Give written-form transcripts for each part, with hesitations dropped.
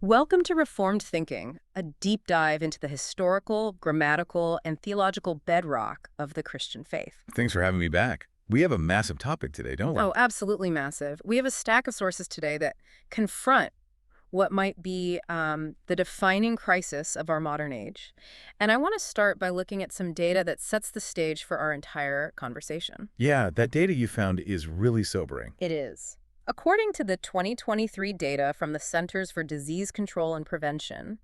Welcome to Reformed Thinking, a deep dive into the historical, grammatical, and theological bedrock of the Christian faith. Thanks for having me back. We have a massive topic today, don't we? Oh, absolutely massive. We have a stack of sources today that confront what might be the defining crisis of our modern age. And I want to start by looking at some data that sets the stage for our entire conversation. Yeah, that data you found is really sobering. It is. According to the 2023 data from the Centers for Disease Control and Prevention,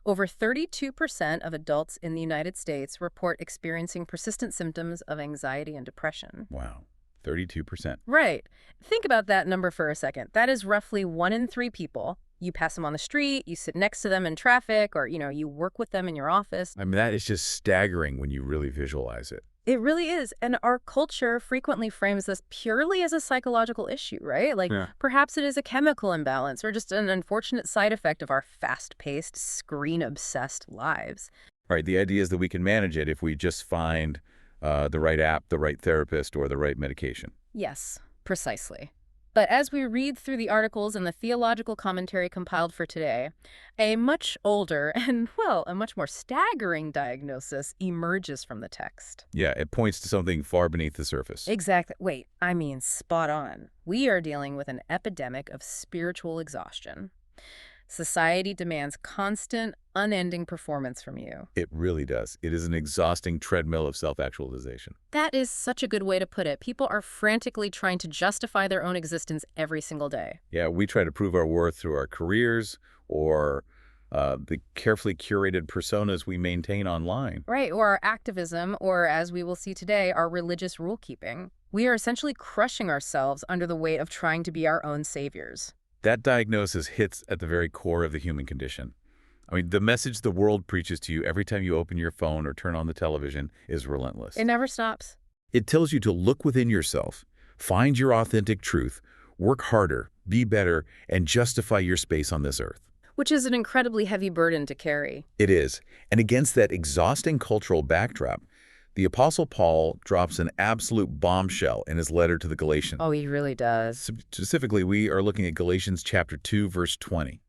over 32% of adults in the United States report experiencing persistent symptoms of anxiety and depression. Wow, 32%. Right. Think about that number for a second. That is roughly 1 in 3 people. You pass them on the street, you sit next to them in traffic, or, you work with them in your office. I mean, that is just staggering when you really visualize it. It really is. And our culture frequently frames this purely as a psychological issue, right? Perhaps it is a chemical imbalance or just an unfortunate side effect of our fast-paced, screen-obsessed lives. Right, the idea is that we can manage it if we just find the right app, the right therapist, or the right medication. Yes, precisely. But as we read through the articles and the theological commentary compiled for today, a much older and, well, a much more staggering diagnosis emerges from the text. Yeah, it points to something far beneath the surface. Exactly. Wait, I mean spot on. We are dealing with an epidemic of spiritual exhaustion. Society demands constant, unending performance from you. It really does. It is an exhausting treadmill of self-actualization. That is such a good way to put it. People are frantically trying to justify their own existence every single day. Yeah, we try to prove our worth through our careers or the carefully curated personas we maintain online. Right, or our activism, or as we will see today, our religious rule-keeping. We are essentially crushing ourselves under the weight of trying to be our own saviors. That diagnosis hits at the very core of the human condition. I mean, the message the world preaches to you every time you open your phone or turn on the television is relentless. It never stops. It tells you to look within yourself, find your authentic truth, work harder, be better, and justify your space on this earth. Which is an incredibly heavy burden to carry. It is. And against that exhausting cultural backdrop, the Apostle Paul drops an absolute bombshell in his letter to the Galatians. Oh, he really does. Specifically, we are looking at Galatians chapter 2, verse 20.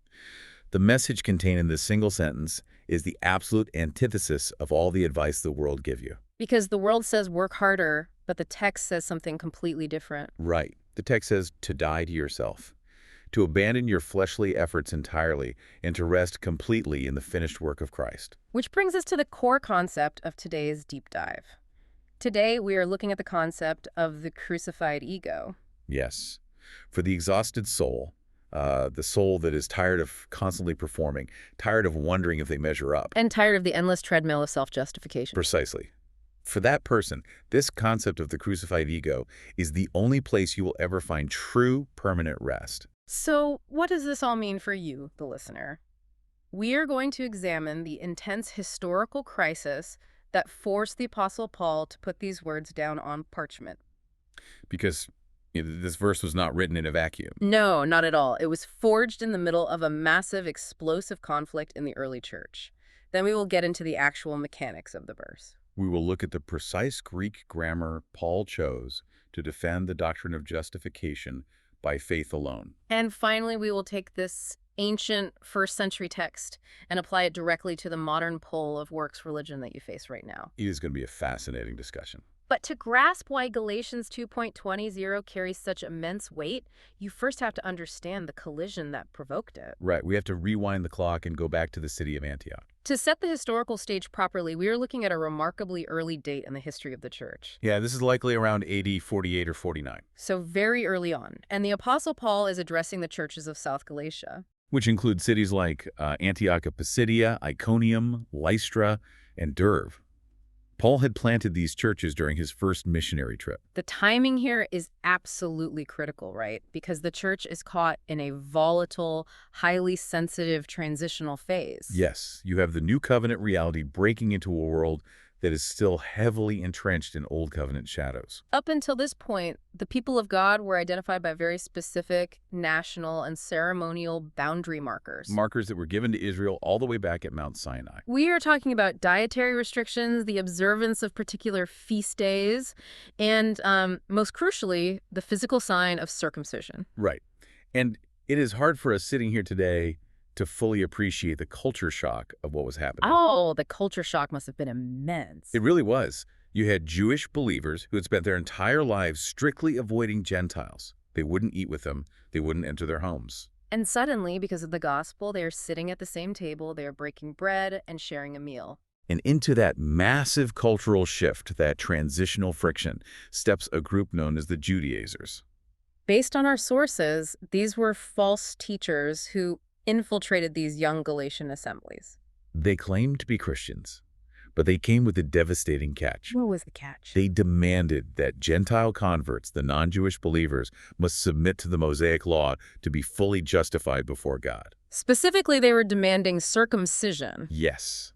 The message contained in this single sentence is the absolute antithesis of all the advice the world gives you. Because the world says work harder, but the text says something completely different. Right. The text says to die to yourself, to abandon your fleshly efforts entirely, and to rest completely in the finished work of Christ. Which brings us to the core concept of today's deep dive. Today, we are looking at the concept of the crucified ego. Yes. For the exhausted soul, the soul that is tired of constantly performing, tired of wondering if they measure up. And tired of the endless treadmill of self-justification. Precisely. For that person, this concept of the crucified ego is the only place you will ever find true, permanent rest. So, what does this all mean for you, the listener? We are going to examine the intense historical crisis that forced the Apostle Paul to put these words down on parchment. Because this verse was not written in a vacuum. No, not at all. It was forged in the middle of a massive, explosive conflict in the early church. Then we will get into the actual mechanics of the verse. We will look at the precise Greek grammar Paul chose to defend the doctrine of justification by faith alone. And finally, we will take this ancient first-century text and apply it directly to the modern pull of works religion that you face right now. It is going to be a fascinating discussion. But to grasp why Galatians 2.20 carries such immense weight, you first have to understand the collision that provoked it. Right, we have to rewind the clock and go back to the city of Antioch. To set the historical stage properly, we are looking at a remarkably early date in the history of the church. Yeah, this is likely around AD 48 or 49. So very early on. And the Apostle Paul is addressing the churches of South Galatia. Which include cities like Antioch of Pisidia, Iconium, Lystra, and Derbe. Paul had planted these churches during his first missionary trip. The timing here is absolutely critical, right? Because the church is caught in a volatile, highly sensitive transitional phase. Yes, you have the new covenant reality breaking into a world that is still heavily entrenched in old covenant shadows. Up until this point, the people of God were identified by very specific national and ceremonial boundary markers. Markers that were given to Israel all the way back at Mount Sinai. We are talking about dietary restrictions, the observance of particular feast days, and most crucially, the physical sign of circumcision. Right. And it is hard for us sitting here today to to fully appreciate the culture shock of what was happening. Oh, the culture shock must have been immense. It really was. You had Jewish believers who had spent their entire lives strictly avoiding Gentiles. They wouldn't eat with them. They wouldn't enter their homes. And suddenly, because of the gospel, they are sitting at the same table, they are breaking bread and sharing a meal. And into that massive cultural shift, that transitional friction, steps a group known as the Judaizers. Based on our sources, these were false teachers who infiltrated these young Galatian assemblies. They claimed to be Christians, but they came with a devastating catch. What was the catch? They demanded that Gentile converts, the non-Jewish believers, must submit to the Mosaic law to be fully justified before God. Specifically, they were demanding circumcision. Yes.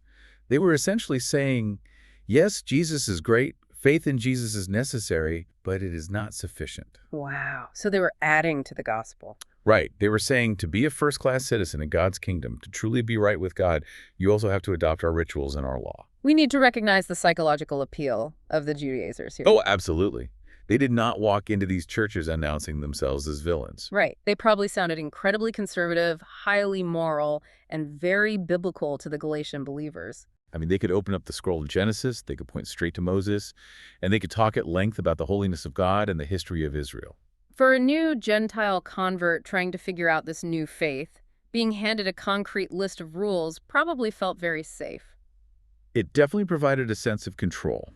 They were essentially saying, yes, Jesus is great, faith in Jesus is necessary, but it is not sufficient. Wow. So they were adding to the gospel. Right. They were saying to be a first-class citizen in God's kingdom, to truly be right with God, you also have to adopt our rituals and our law. We need to recognize the psychological appeal of the Judaizers here. Oh, absolutely. They did not walk into these churches announcing themselves as villains. Right. They probably sounded incredibly conservative, highly moral, and very biblical to the Galatian believers. I mean, they could open up the scroll of Genesis, they could point straight to Moses, and they could talk at length about the holiness of God and the history of Israel. For a new Gentile convert trying to figure out this new faith, being handed a concrete list of rules probably felt very safe. It definitely provided a sense of control.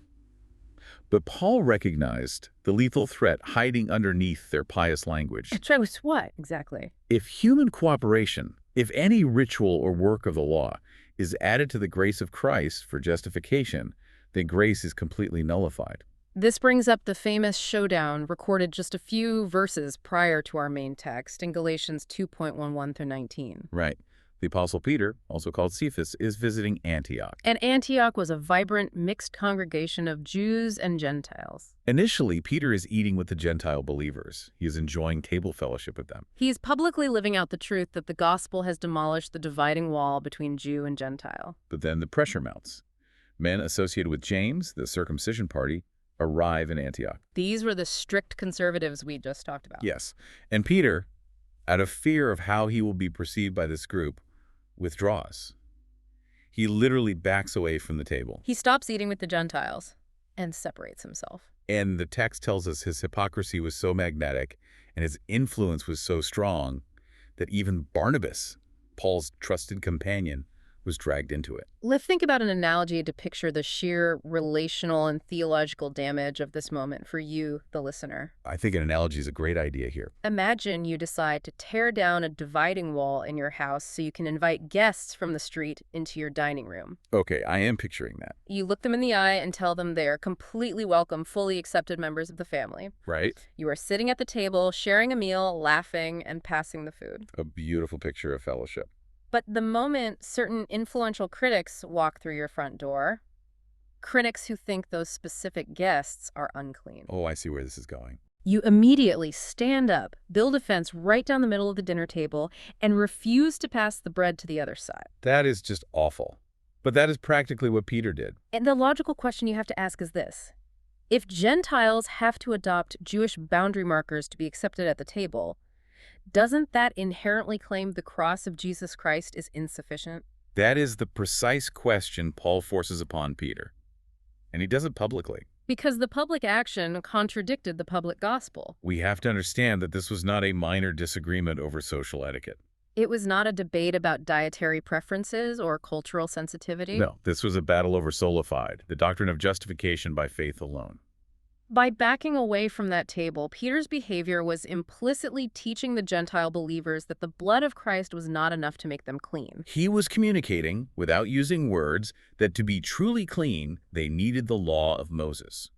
But Paul recognized the lethal threat hiding underneath their pious language. Try with what, exactly? If human cooperation, if any ritual or work of the law, is added to the grace of Christ for justification, then grace is completely nullified. This brings up the famous showdown recorded just a few verses prior to our main text in Galatians 2:11 through 19. Right. The Apostle Peter, also called Cephas, is visiting Antioch. And Antioch was a vibrant, mixed congregation of Jews and Gentiles. Initially, Peter is eating with the Gentile believers. He is enjoying table fellowship with them. He's publicly living out the truth that the gospel has demolished the dividing wall between Jew and Gentile. But then the pressure mounts. Men associated with James, the circumcision party, arrive in Antioch. These were the strict conservatives we just talked about. Yes. And Peter, out of fear of how he will be perceived by this group, withdraws. He literally backs away from the table. He stops eating with the Gentiles and separates himself. And the text tells us his hypocrisy was so magnetic and his influence was so strong that even Barnabas, Paul's trusted companion, was dragged into it. Let's think about an analogy to picture the sheer relational and theological damage of this moment for you, the listener. I think an analogy is a great idea here. Imagine you decide to tear down a dividing wall in your house so you can invite guests from the street into your dining room. Okay, I am picturing that. You look them in the eye and tell them they are completely welcome, fully accepted members of the family. Right? You are sitting at the table, sharing a meal, laughing, and passing the food. A beautiful picture of fellowship. But the moment certain influential critics walk through your front door, critics who think those specific guests are unclean, Oh, I see where this is going. you immediately stand up, build a fence right down the middle of the dinner table, and refuse to pass the bread to the other side. That is just awful. But that is practically what Peter did. And the logical question you have to ask is this. If Gentiles have to adopt Jewish boundary markers to be accepted at the table, doesn't that inherently claim the cross of Jesus Christ is insufficient? That is the precise question Paul forces upon Peter. And he does it publicly. Because the public action contradicted the public gospel. We have to understand that this was not a minor disagreement over social etiquette. It was not a debate about dietary preferences or cultural sensitivity. No, this was a battle over solified, the doctrine of justification by faith alone. By backing away from that table, Peter's behavior was implicitly teaching the Gentile believers that the blood of Christ was not enough to make them clean. He was communicating, without using words, that to be truly clean, they needed the law of Moses.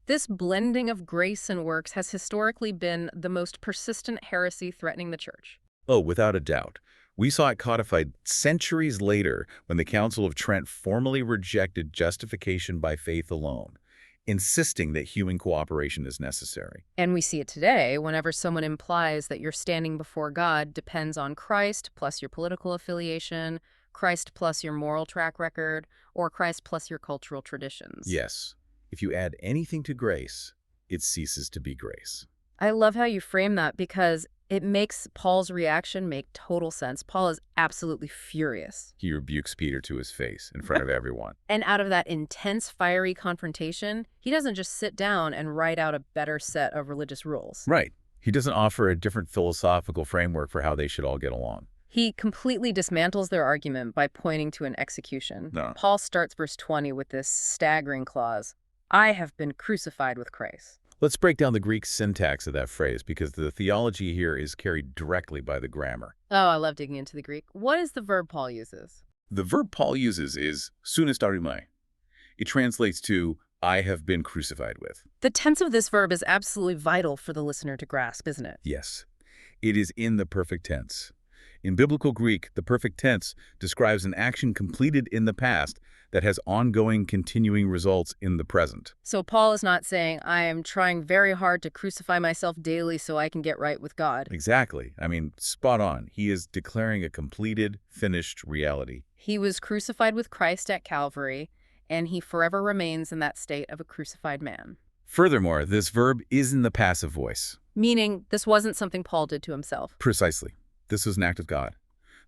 This blending of grace and works has historically been the most persistent heresy threatening the church. Oh, without a doubt. We saw it codified centuries later when the Council of Trent formally rejected justification by faith alone, insisting that human cooperation is necessary. And we see it today whenever someone implies that your standing before God depends on Christ plus your political affiliation, Christ plus your moral track record, or Christ plus your cultural traditions. Yes. If you add anything to grace, it ceases to be grace. I love how you frame that because It makes Paul's reaction make total sense. Paul is absolutely furious. He rebukes Peter to his face in front of everyone. And out of that intense, fiery confrontation, he doesn't just sit down and write out a better set of religious rules. Right. He doesn't offer a different philosophical framework for how they should all get along. He completely dismantles their argument by pointing to an execution. No. Paul starts verse 20 with this staggering clause, I have been crucified with Christ. Let's break down the Greek syntax of that phrase, because the theology here is carried directly by the grammar. Oh, I love digging into the Greek. What is the verb Paul uses? The verb Paul uses is sunastarimai. It translates to, I have been crucified with. The tense of this verb is absolutely vital for the listener to grasp, isn't it? Yes. It is in the perfect tense. In biblical Greek, the perfect tense describes an action completed in the past that has ongoing, continuing results in the present. So Paul is not saying, I am trying very hard to crucify myself daily so I can get right with God. Exactly. I mean, spot on. He is declaring a completed, finished reality. He was crucified with Christ at Calvary, and he forever remains in that state of a crucified man. Furthermore, this verb is in the passive voice. Meaning, this wasn't something Paul did to himself. Precisely. This was an act of God.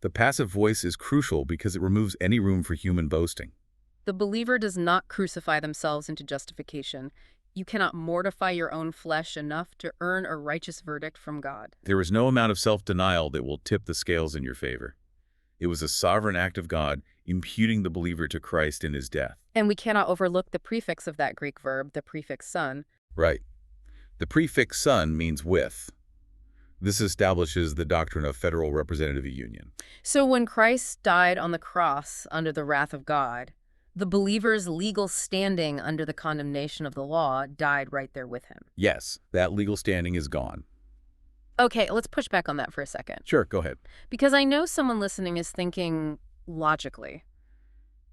The passive voice is crucial because it removes any room for human boasting. The believer does not crucify themselves into justification. You cannot mortify your own flesh enough to earn a righteous verdict from God. There is no amount of self-denial that will tip the scales in your favor. It was a sovereign act of God, imputing the believer to Christ in his death. And we cannot overlook the prefix of that Greek verb, the prefix son. Right. The prefix son means with. This establishes the doctrine of federal representative union. So when Christ died on the cross under the wrath of God, the believer's legal standing under the condemnation of the law died right there with him. Yes, that legal standing is gone. Okay, let's push back on that for a second. Sure, go ahead. Because I know someone listening is thinking logically.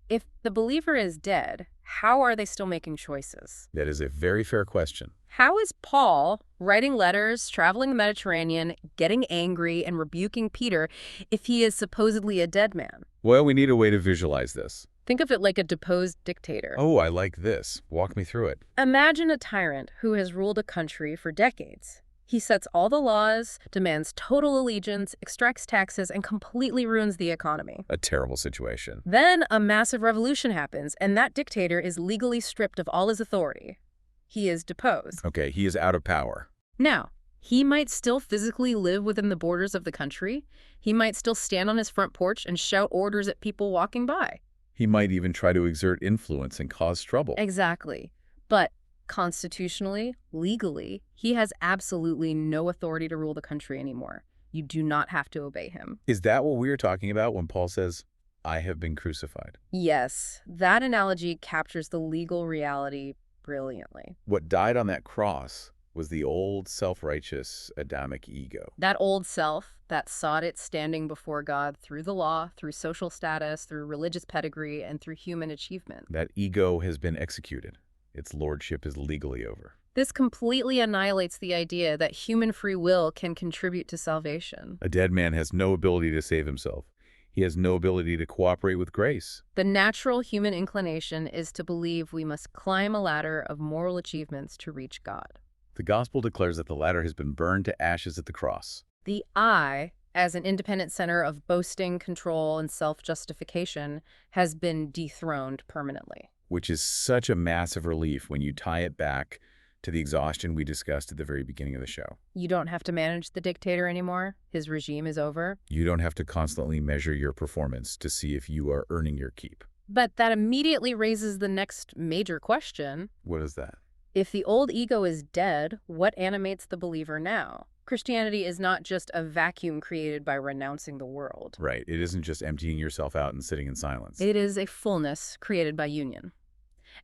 If the believer is dead, how are they still making choices? That is a very fair question. How is Paul writing letters, traveling the Mediterranean, getting angry, and rebuking Peter if he is supposedly a dead man? Well, we need a way to visualize this. Think of it like a deposed dictator. Oh, I like this. Walk me through it. Imagine a tyrant who has ruled a country for decades. He sets all the laws, demands total allegiance, extracts taxes, and completely ruins the economy. A terrible situation. Then a massive revolution happens, and that dictator is legally stripped of all his authority. He is deposed. Okay, he is out of power. Now, he might still physically live within the borders of the country. He might still stand on his front porch and shout orders at people walking by. He might even try to exert influence and cause trouble. Exactly. But constitutionally, legally, he has absolutely no authority to rule the country anymore. You do not have to obey him. Is that what we are talking about when Paul says, I have been crucified? Yes, that analogy captures the legal reality brilliantly. What died on that cross was the old self-righteous Adamic ego. That old self that sought its standing before God through the law, through social status, through religious pedigree, and through human achievement. That ego has been executed. Its lordship is legally over. This completely annihilates the idea that human free will can contribute to salvation. A dead man has no ability to save himself. He has no ability to cooperate with grace. The natural human inclination is to believe we must climb a ladder of moral achievements to reach God. The gospel declares that the ladder has been burned to ashes at the cross. The I, as an independent center of boasting, control, and self-justification, has been dethroned permanently. Which is such a massive relief when you tie it back to the exhaustion we discussed at the very beginning of the show. You don't have to manage the dictator anymore. His regime is over. You don't have to constantly measure your performance to see if you are earning your keep. But that immediately raises the next major question. What is that? If the old ego is dead, what animates the believer now? Christianity is not just a vacuum created by renouncing the world. Right. It isn't just emptying yourself out and sitting in silence. It is a fullness created by union.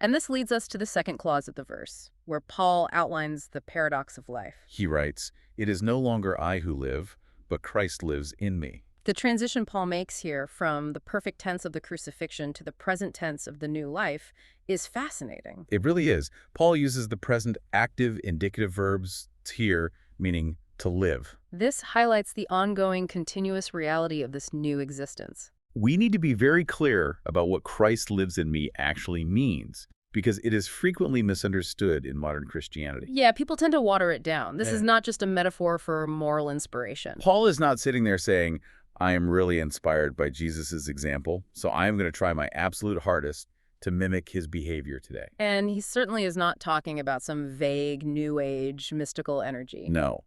And this leads us to the second clause of the verse, where Paul outlines the paradox of life. He writes, "It is no longer I who live, but Christ lives in me." The transition Paul makes here from the perfect tense of the crucifixion to the present tense of the new life is fascinating. It really is. Paul uses the present active indicative verbs here, meaning to live. This highlights the ongoing, continuous reality of this new existence. We need to be very clear about what Christ lives in me actually means. because it is frequently misunderstood in modern Christianity. Yeah, people tend to water it down. This is Yeah. not just a metaphor for moral inspiration. Paul is not sitting there saying, I am really inspired by Jesus' example, so I am going to try my absolute hardest to mimic his behavior today. And he certainly is not talking about some vague, new age, mystical energy. No,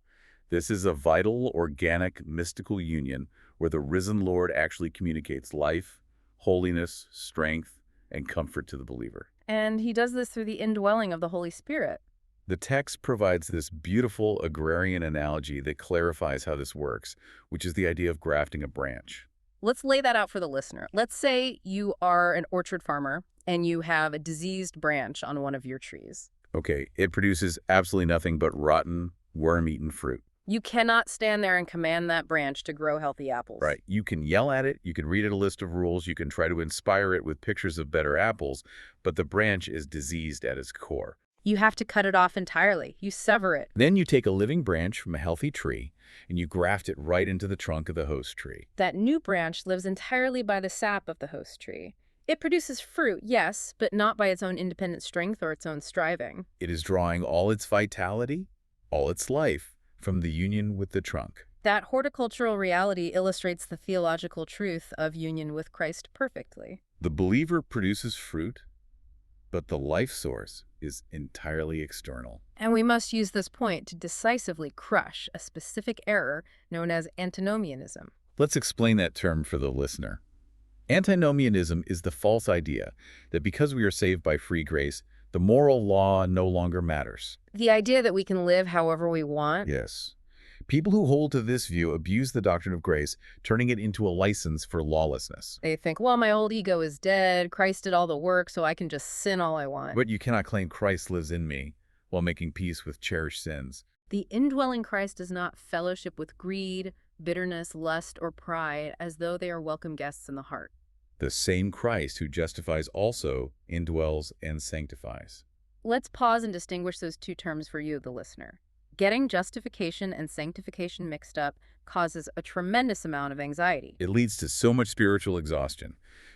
this is a vital, organic, mystical union where the risen Lord actually communicates life, holiness, strength, and comfort to the believer. And he does this through the indwelling of the Holy Spirit. The text provides this beautiful agrarian analogy that clarifies how this works, which is the idea of grafting a branch. Let's lay that out for the listener. Let's say you are an orchard farmer and you have a diseased branch on one of your trees. Okay, it produces absolutely nothing but rotten, worm-eaten fruit. You cannot stand there and command that branch to grow healthy apples. Right. You can yell at it, you can read it a list of rules, you can try to inspire it with pictures of better apples, but the branch is diseased at its core. You have to cut it off entirely. You sever it. Then you take a living branch from a healthy tree and you graft it right into the trunk of the host tree. That new branch lives entirely by the sap of the host tree. It produces fruit, yes, but not by its own independent strength or its own striving. It is drawing all its vitality, all its life, from the union with the trunk. That horticultural reality illustrates the theological truth of union with Christ perfectly. The believer produces fruit, but the life source is entirely external. And we must use this point to decisively crush a specific error known as antinomianism. Let's explain that term for the listener. Antinomianism is the false idea that because we are saved by free grace, the moral law no longer matters. The idea that we can live however we want. Yes. People who hold to this view abuse the doctrine of grace, turning it into a license for lawlessness. They think, well, my old ego is dead. Christ did all the work, so I can just sin all I want. But you cannot claim Christ lives in me while making peace with cherished sins. The indwelling Christ does not fellowship with greed, bitterness, lust, or pride as though they are welcome guests in the heart. The same Christ who justifies also indwells and sanctifies. Let's pause and distinguish those two terms for you, the listener. Getting justification and sanctification mixed up causes a tremendous amount of anxiety. It leads to so much spiritual exhaustion.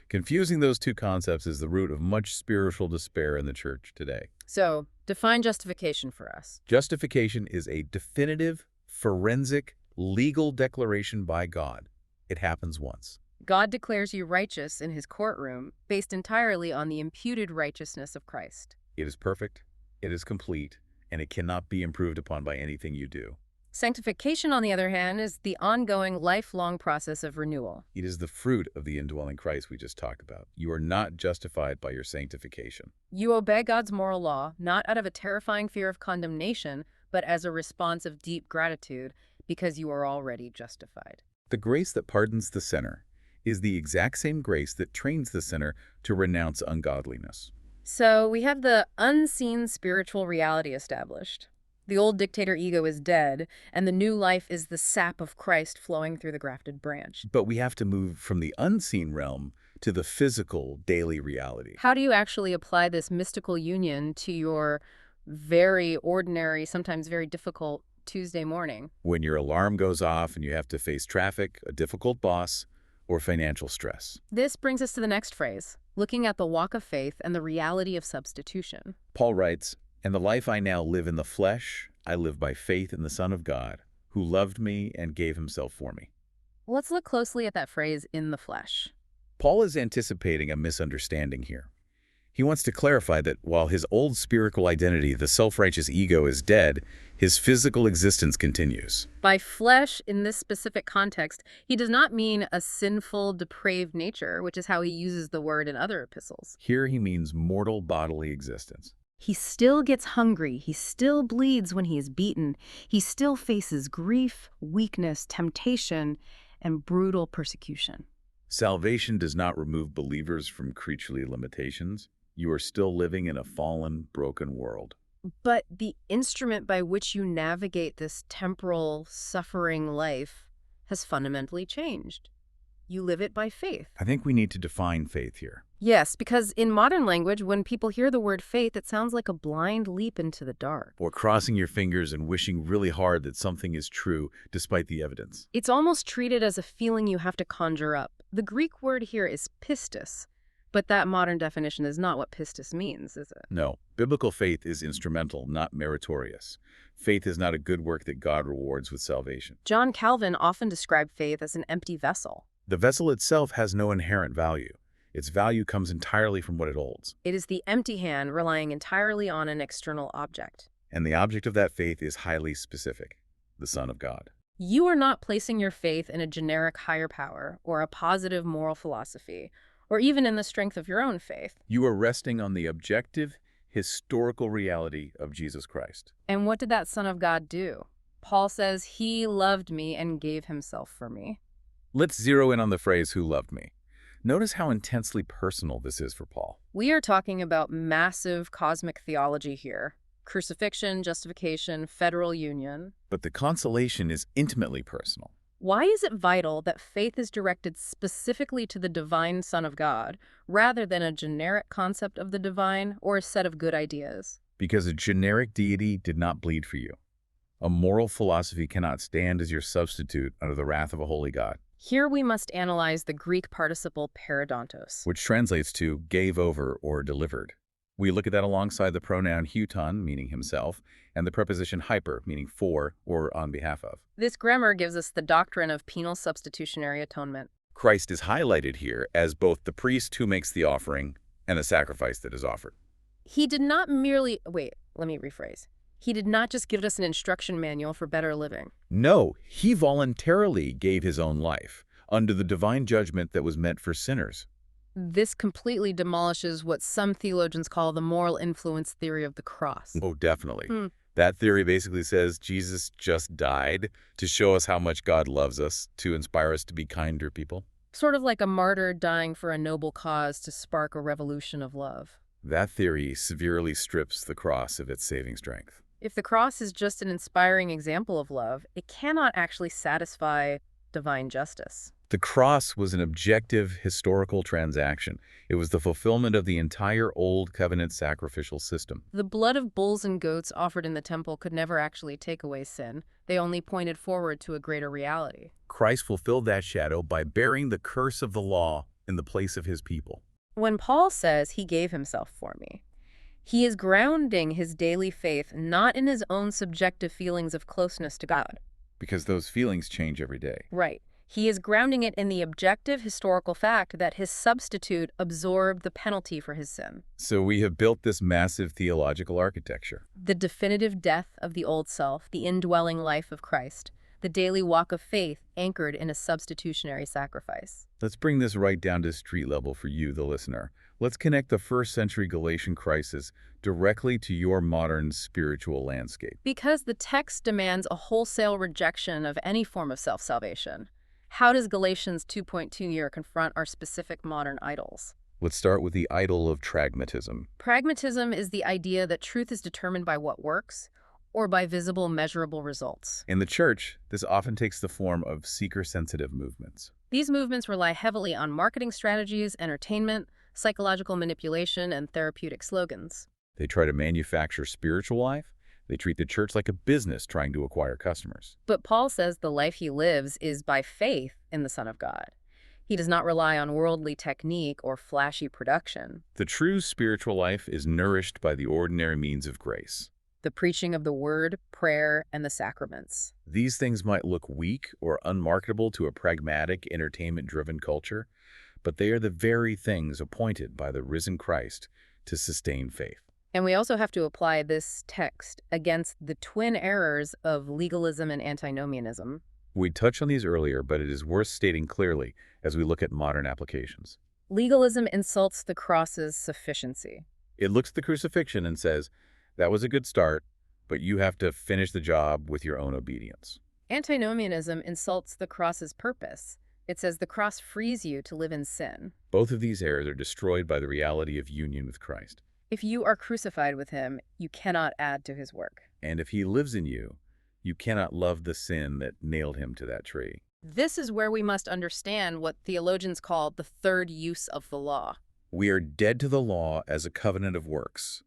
Confusing those two concepts is the root of much spiritual despair in the church today. So, define justification for us. Justification is a definitive, forensic, legal declaration by God. It happens once. God declares you righteous in his courtroom based entirely on the imputed righteousness of Christ. It is perfect, it is complete, and it cannot be improved upon by anything you do. Sanctification, on the other hand, is the ongoing, lifelong process of renewal. It is the fruit of the indwelling Christ we just talked about. You are not justified by your sanctification. You obey God's moral law, not out of a terrifying fear of condemnation, but as a response of deep gratitude because you are already justified. The grace that pardons the sinner is the exact same grace that trains the sinner to renounce ungodliness. So we have the unseen spiritual reality established. The old dictator ego is dead, and the new life is the sap of Christ flowing through the grafted branch. But we have to move from the unseen realm to the physical, daily reality. How do you actually apply this mystical union to your very ordinary, sometimes very difficult Tuesday morning? When your alarm goes off and you have to face traffic, a difficult boss, or financial stress. This brings us to the next phrase, looking at the walk of faith and the reality of substitution. Paul writes, "And the life I now live in the flesh, I live by faith in the Son of God, who loved me and gave himself for me." Let's look closely at that phrase, in the flesh. Paul is anticipating a misunderstanding here. He wants to clarify that while his old spiritual identity, the self-righteous ego, is dead, his physical existence continues. By flesh, in this specific context, he does not mean a sinful, depraved nature, which is how he uses the word in other epistles. Here he means mortal bodily existence. He still gets hungry. He still bleeds when he is beaten. He still faces grief, weakness, temptation, and brutal persecution. Salvation does not remove believers from creaturely limitations. You are still living in a fallen, broken world. But the instrument by which you navigate this temporal, suffering life has fundamentally changed. You live it by faith. I think we need to define faith here. Yes, because in modern language, when people hear the word faith, it sounds like a blind leap into the dark. Or crossing your fingers and wishing really hard that something is true despite the evidence. It's almost treated as a feeling you have to conjure up. The Greek word here is pistis, But that modern definition is not what pistis means, is it? No, biblical faith is instrumental, not meritorious. Faith is not a good work that God rewards with salvation. John Calvin often described faith as an empty vessel. The vessel itself has no inherent value. Its value comes entirely from what it holds. It is the empty hand relying entirely on an external object. And the object of that faith is highly specific, the Son of God. You are not placing your faith in a generic higher power or a positive moral philosophy, or even in the strength of your own faith. You are resting on the objective, historical reality of Jesus Christ. And what did that Son of God do? Paul says, he loved me and gave himself for me. Let's zero in on the phrase, who loved me. Notice how intensely personal this is for Paul. We are talking about massive cosmic theology here. Crucifixion, justification, federal union. But the consolation is intimately personal. Why is it vital that faith is directed specifically to the divine Son of God, rather than a generic concept of the divine or a set of good ideas? Because a generic deity did not bleed for you. A moral philosophy cannot stand as your substitute under the wrath of a holy God. Here we must analyze the Greek participle paradontos, Which translates to gave over or delivered. We look at that alongside the pronoun huton, meaning himself, and the preposition hyper, meaning for or on behalf of. This grammar gives us the doctrine of penal substitutionary atonement. Christ is highlighted here as both the priest who makes the offering and the sacrifice that is offered. He did not merely... Wait, let me rephrase. He did not just give us an instruction manual for better living. No, he voluntarily gave his own life under the divine judgment that was meant for sinners. This completely demolishes what some theologians call the moral influence theory of the cross. Oh, definitely. That theory basically says Jesus just died to show us how much God loves us, to inspire us to be kinder people. Sort of like a martyr dying for a noble cause to spark a revolution of love. That theory severely strips the cross of its saving strength. If the cross is just an inspiring example of love, it cannot actually satisfy divine justice. The cross was an objective historical transaction. It was the fulfillment of the entire Old Covenant sacrificial system. The blood of bulls and goats offered in the temple could never actually take away sin. They only pointed forward to a greater reality. Christ fulfilled that shadow by bearing the curse of the law in the place of his people. When Paul says he gave himself for me, he is grounding his daily faith not in his own subjective feelings of closeness to God. Because those feelings change every day. Right. He is grounding it in the objective historical fact that his substitute absorbed the penalty for his sin. So we have built this massive theological architecture. The definitive death of the old self, the indwelling life of Christ, the daily walk of faith anchored in a substitutionary sacrifice. Let's bring this right down to street level for you, the listener. Let's connect the first century Galatian crisis directly to your modern spiritual landscape. Because the text demands a wholesale rejection of any form of self-salvation. How does Galatians 2.2 here confront our specific modern idols? Let's start with the idol of pragmatism. Pragmatism is the idea that truth is determined by what works, or by visible, measurable results. In the church, this often takes the form of seeker-sensitive movements. These movements rely heavily on marketing strategies, entertainment, psychological manipulation, and therapeutic slogans. They try to manufacture spiritual life. They treat the church like a business trying to acquire customers. But Paul says the life he lives is by faith in the Son of God. He does not rely on worldly technique or flashy production. The true spiritual life is nourished by the ordinary means of grace. The preaching of the word, prayer, and the sacraments. These things might look weak or unmarketable to a pragmatic, entertainment-driven culture, but they are the very things appointed by the risen Christ to sustain faith. And we also have to apply this text against the twin errors of legalism and antinomianism. We touched on these earlier, but it is worth stating clearly as we look at modern applications. Legalism insults the cross's sufficiency. It looks at the crucifixion and says, that was a good start, but you have to finish the job with your own obedience. Antinomianism insults the cross's purpose. It says the cross frees you to live in sin. Both of these errors are destroyed by the reality of union with Christ. If you are crucified with him, you cannot add to his work. And if he lives in you, you cannot love the sin that nailed him to that tree. This is where we must understand what theologians call the third use of the law. We are dead to the law as a covenant of works.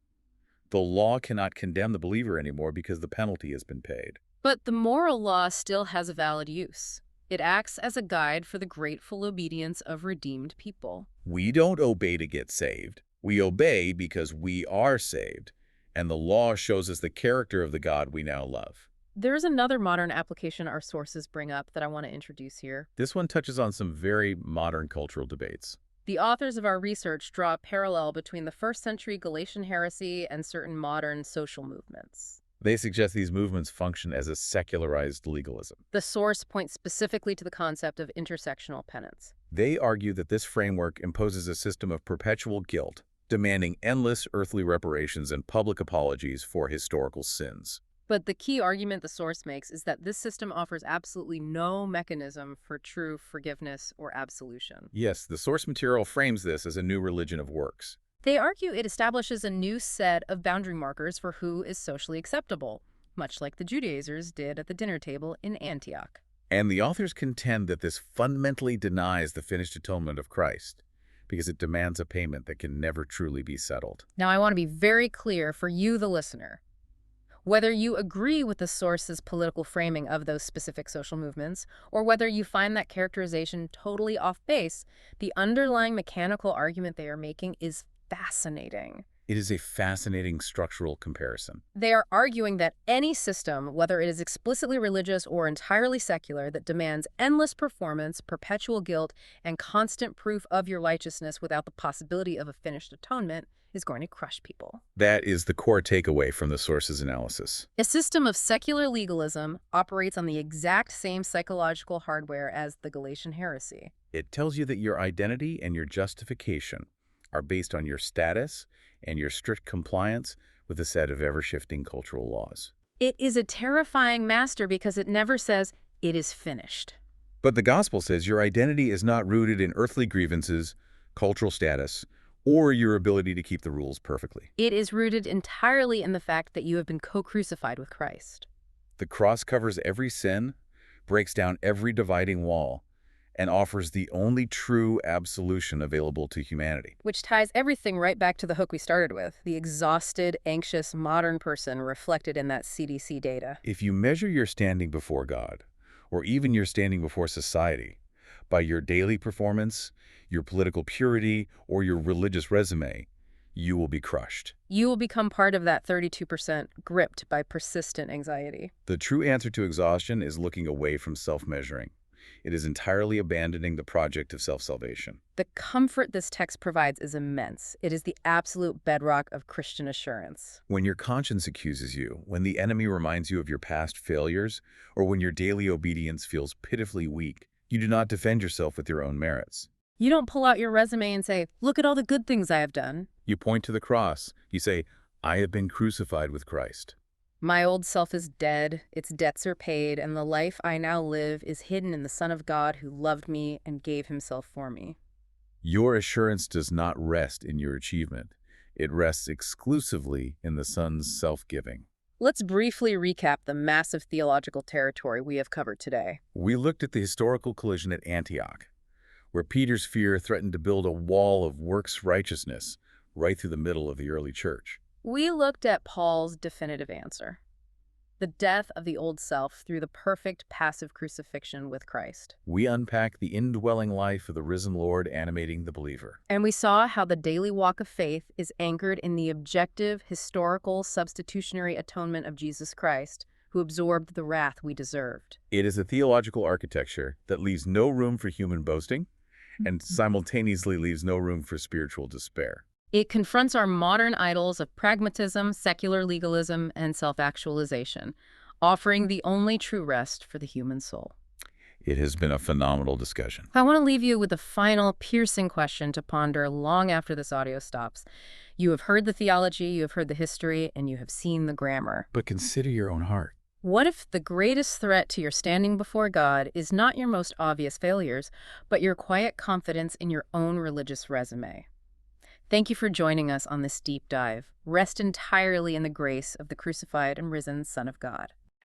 The law cannot condemn the believer anymore because the penalty has been paid. But the moral law still has a valid use. It acts as a guide for the grateful obedience of redeemed people. We don't obey to get saved. We obey because we are saved, and the law shows us the character of the God we now love. There's another modern application our sources bring up that I want to introduce here. This one touches on some very modern cultural debates. The authors of our research draw a parallel between the first-century Galatian heresy and certain modern social movements. They suggest these movements function as a secularized legalism. The source points specifically to the concept of intersectional penance. They argue that this framework imposes a system of perpetual guilt, demanding endless earthly reparations and public apologies for historical sins. But the key argument the source makes is that this system offers absolutely no mechanism for true forgiveness or absolution. Yes, the source material frames this as a new religion of works. They argue it establishes a new set of boundary markers for who is socially acceptable, much like the Judaizers did at the dinner table in Antioch. And the authors contend that this fundamentally denies the finished atonement of Christ, because it demands a payment that can never truly be settled. Now, I want to be very clear for you, the listener. Whether you agree with the source's political framing of those specific social movements, or whether you find that characterization totally off base, the underlying mechanical argument they are making is fascinating. It is a fascinating structural comparison. They are arguing that any system, whether it is explicitly religious or entirely secular, that demands endless performance, perpetual guilt, and constant proof of your righteousness without the possibility of a finished atonement, is going to crush people. That is the core takeaway from the source's analysis. A system of secular legalism operates on the exact same psychological hardware as the Galatian heresy. It tells you that your identity and your justification are based on your status and your strict compliance with a set of ever-shifting cultural laws. It is a terrifying master because it never says, it is finished. But the gospel says your identity is not rooted in earthly grievances, cultural status, or your ability to keep the rules perfectly. It is rooted entirely in the fact that you have been co-crucified with Christ. The cross covers every sin, breaks down every dividing wall, and offers the only true absolution available to humanity. Which ties everything right back to the hook we started with, the exhausted, anxious, modern person reflected in that CDC data. If you measure your standing before God, or even your standing before society, by your daily performance, your political purity, or your religious resume, you will be crushed. You will become part of that 32% gripped by persistent anxiety. The true answer to exhaustion is looking away from self-measuring. It is entirely abandoning the project of self-salvation. The comfort this text provides is immense. It is the absolute bedrock of Christian assurance. When your conscience accuses you, when the enemy reminds you of your past failures, or when your daily obedience feels pitifully weak, you do not defend yourself with your own merits. You don't pull out your resume and say, look at all the good things I have done. You point to the cross. You say, I have been crucified with Christ. My old self is dead, its debts are paid, and the life I now live is hidden in the Son of God who loved me and gave himself for me. Your assurance does not rest in your achievement. It rests exclusively in the Son's self-giving. Let's briefly recap the massive theological territory we have covered today. We looked at the historical collision at Antioch, where Peter's fear threatened to build a wall of works righteousness right through the middle of the early church. We looked at Paul's definitive answer, the death of the old self through the perfect passive crucifixion with Christ. We unpacked the indwelling life of the risen Lord animating the believer. And we saw how the daily walk of faith is anchored in the objective, historical, substitutionary atonement of Jesus Christ, who absorbed the wrath we deserved. It is a theological architecture that leaves no room for human boasting and simultaneously leaves no room for spiritual despair. It confronts our modern idols of pragmatism, secular legalism, and self-actualization, offering the only true rest for the human soul. It has been a phenomenal discussion. I want to leave you with a final piercing question to ponder long after this audio stops. You have heard the theology, you have heard the history, and you have seen the grammar. But consider your own heart. What if the greatest threat to your standing before God is not your most obvious failures, but your quiet confidence in your own religious resume? Thank you for joining us on this deep dive. Rest entirely in the grace of the crucified and risen Son of God.